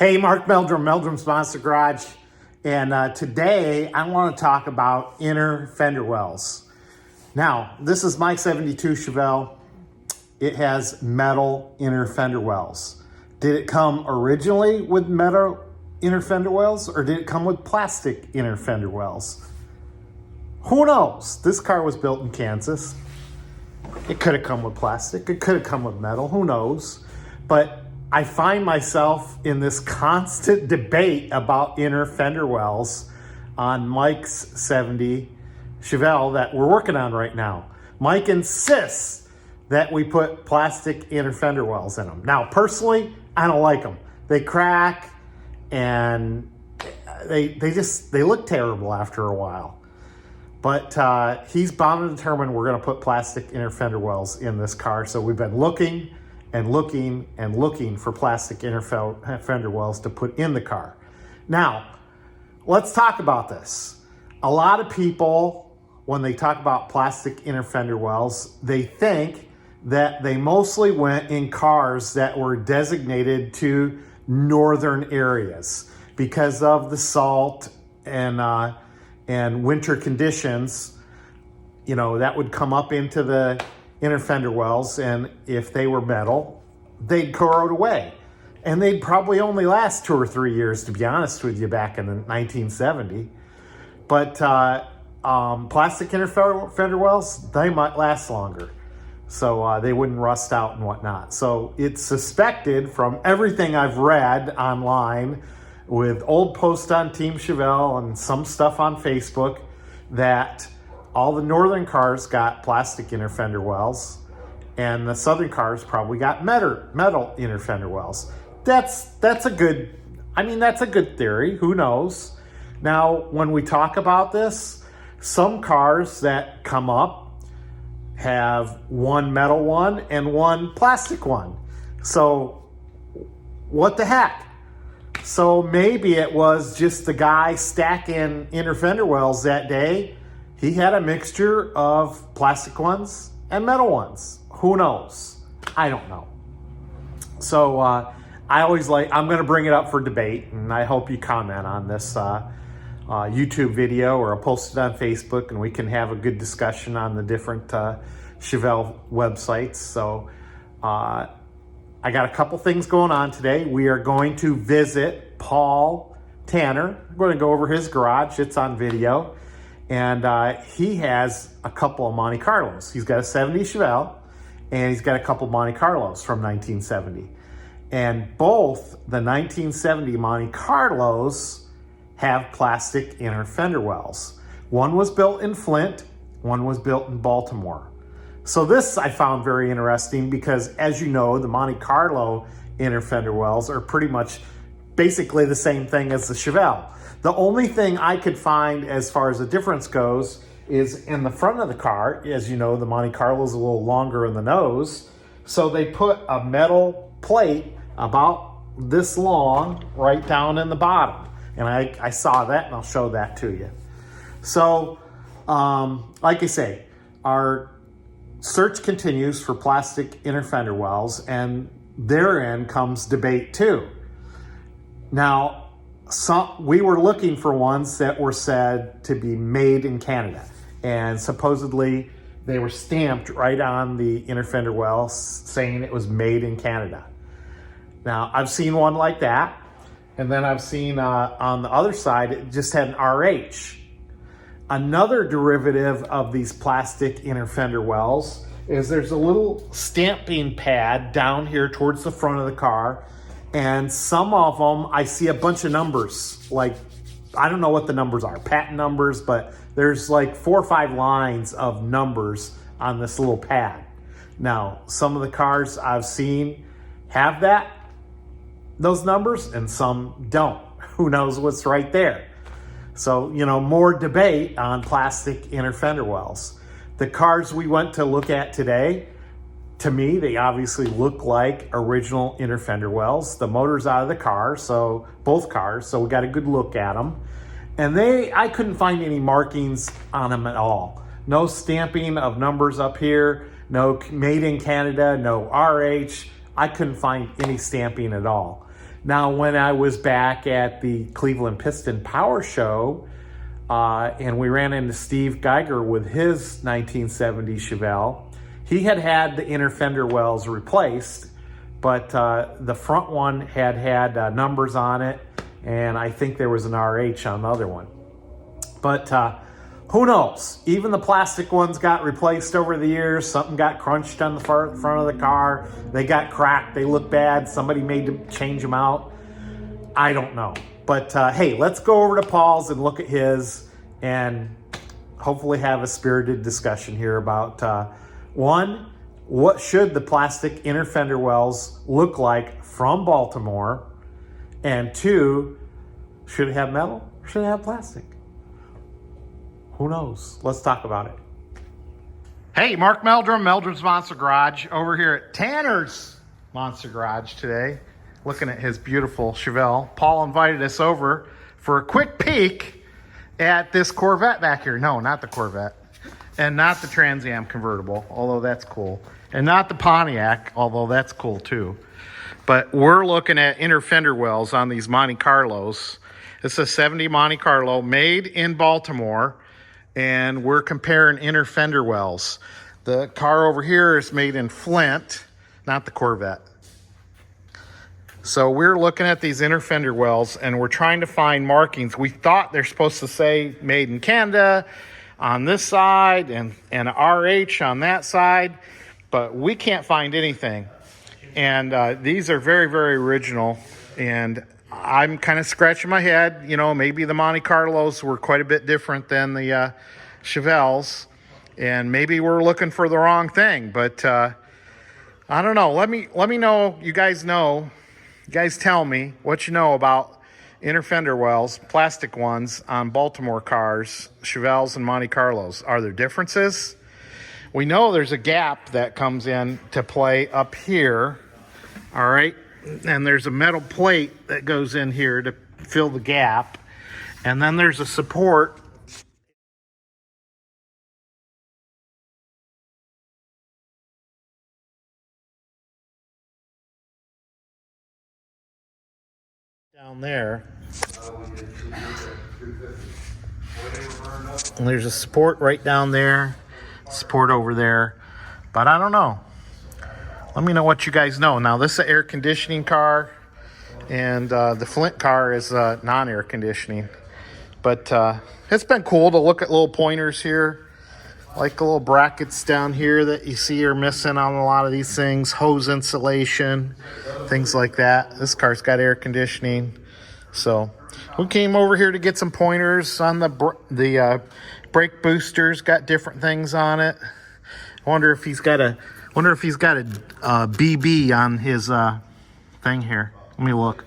Hey, Mark Meldrum, Meldrum's Monster Garage. And today I want to talk about inner fender wells. Now, this is my 72 Chevelle. It has metal inner fender wells. Did it come originally with metal inner fender wells, or did it come with plastic inner fender wells? Who knows? This car was built in Kansas. It could have come with plastic. It could have come with metal. Who knows? But I find myself in this constant debate about inner fender wells on Mike's 70 Chevelle that we're working on right now. Mike insists that we put plastic inner fender wells in them. Now, personally, I don't like them. They crack and they look terrible after a while. But he's bound and determined we're going to put plastic inner fender wells in this car. So we've been looking and looking and looking for plastic inner fender wells to put in the car. Now, let's talk about this. A lot of people, when they talk about plastic inner fender wells, they think that they mostly went in cars that were designated to northern areas because of the salt and winter conditions. You know, that would come up into the inner fender wells, and if they were metal, they'd corrode away. And they'd probably only last 2 or 3 years, to be honest with you, back in 1970. But plastic inner fender wells, they might last longer. So they wouldn't rust out and whatnot. So it's suspected from everything I've read online with old posts on Team Chevelle and some stuff on Facebook that all the northern cars got plastic inner fender wells, and the southern cars probably got metal inner fender wells. That's a good theory. Who knows? Now, when we talk about this, some cars that come up have one metal one and one plastic one. So what the heck? So maybe it was just the guy stacking inner fender wells that day. He had a mixture of plastic ones and metal ones. Who knows? I don't know. So I'm going to bring it up for debate, and I hope you comment on this YouTube video, or I'll post it on Facebook, and we can have a good discussion on the different Chevelle websites. So I got a couple things going on today. We are going to visit Paul Tanner. We're going to go over his garage. It's on video. And he has a couple of Monte Carlos. He's got a 70 Chevelle, and he's got a couple of Monte Carlos from 1970. And both the 1970 Monte Carlos have plastic inner fender wells. One was built in Flint, one was built in Baltimore. So this I found very interesting because, as you know, the Monte Carlo inner fender wells are pretty much basically the same thing as the Chevelle. The only thing I could find as far as the difference goes is in the front of the car. As you know, the Monte Carlo is a little longer in the nose. So they put a metal plate about this long right down in the bottom. And I saw that, and I'll show that to you. So, like I say, our search continues for plastic inner fender wells, and therein comes debate too. Now, we were looking for ones that were said to be made in Canada, and supposedly they were stamped right on the inner fender well saying it was made in Canada. Now, I've seen one like that, and then I've seen on the other side, it just had an RH. Another derivative of these plastic inner fender wells is there's a little stamping pad down here towards the front of the car. And some of them, I see a bunch of numbers. Like, I don't know what the numbers are, patent numbers, but there's like 4 or 5 lines of numbers on this little pad. Now, some of the cars I've seen have those numbers, and some don't. Who knows what's right there? So, you know, more debate on plastic inner fender wells. The cars we went to look at today, to me, they obviously look like original inner fender wells. The motor's out of the car, so both cars, so we got a good look at them. And I couldn't find any markings on them at all. No stamping of numbers up here, no made in Canada, no RH. I couldn't find any stamping at all. Now, when I was back at the Cleveland Piston Power Show, and we ran into Steve Geiger with his 1970 Chevelle, he had the inner fender wells replaced, but the front one had numbers on it, and I think there was an RH on the other one. But who knows? Even the plastic ones got replaced over the years. Something got crunched on the front of the car. They got cracked. They look bad. Somebody made to change them out. I don't know. But hey, let's go over to Paul's and look at his and hopefully have a spirited discussion here about one, what should the plastic inner fender wells look like from Baltimore? And two, should it have metal or should it have plastic? Who knows? Let's talk about it. Hey, Mark Meldrum, Meldrum's Monster Garage, over here at Tanner's Monster Garage today, looking at his beautiful Chevelle. Paul invited us over for a quick peek at this Corvette back here. No, not the Corvette. And not the Trans Am convertible, although that's cool. And not the Pontiac, although that's cool too. But we're looking at inner fender wells on these Monte Carlos. It's a 70 Monte Carlo made in Baltimore. And we're comparing inner fender wells. The car over here is made in Flint, not the Corvette. So we're looking at these inner fender wells and we're trying to find markings. We thought they're supposed to say made in Canada on this side and RH on that side, but we can't find anything. And these are very, very original. And I'm kind of scratching my head. You know, maybe the Monte Carlos were quite a bit different than the Chevelles, and maybe we're looking for the wrong thing. But I don't know. Let me know. You guys know. You guys tell me what you know about inner fender wells, plastic ones on Baltimore cars, Chevelles and Monte Carlos. Are there differences? We know there's a gap that comes in to play up here. All right. And there's a metal plate that goes in here to fill the gap. And then there's a support down there. And there's a support right down there, support over there. But I don't know. Let me know what you guys know. Now, this is an air conditioning car, and the Flint car is non-air conditioning. But it's been cool to look at little pointers here, like the little brackets down here that you see are missing on a lot of these things, hose insulation, things like that. This car's got air conditioning. So we came over here to get some pointers on the brake boosters, got different things on it. I wonder if he's got a BB on his thing here. Let me look.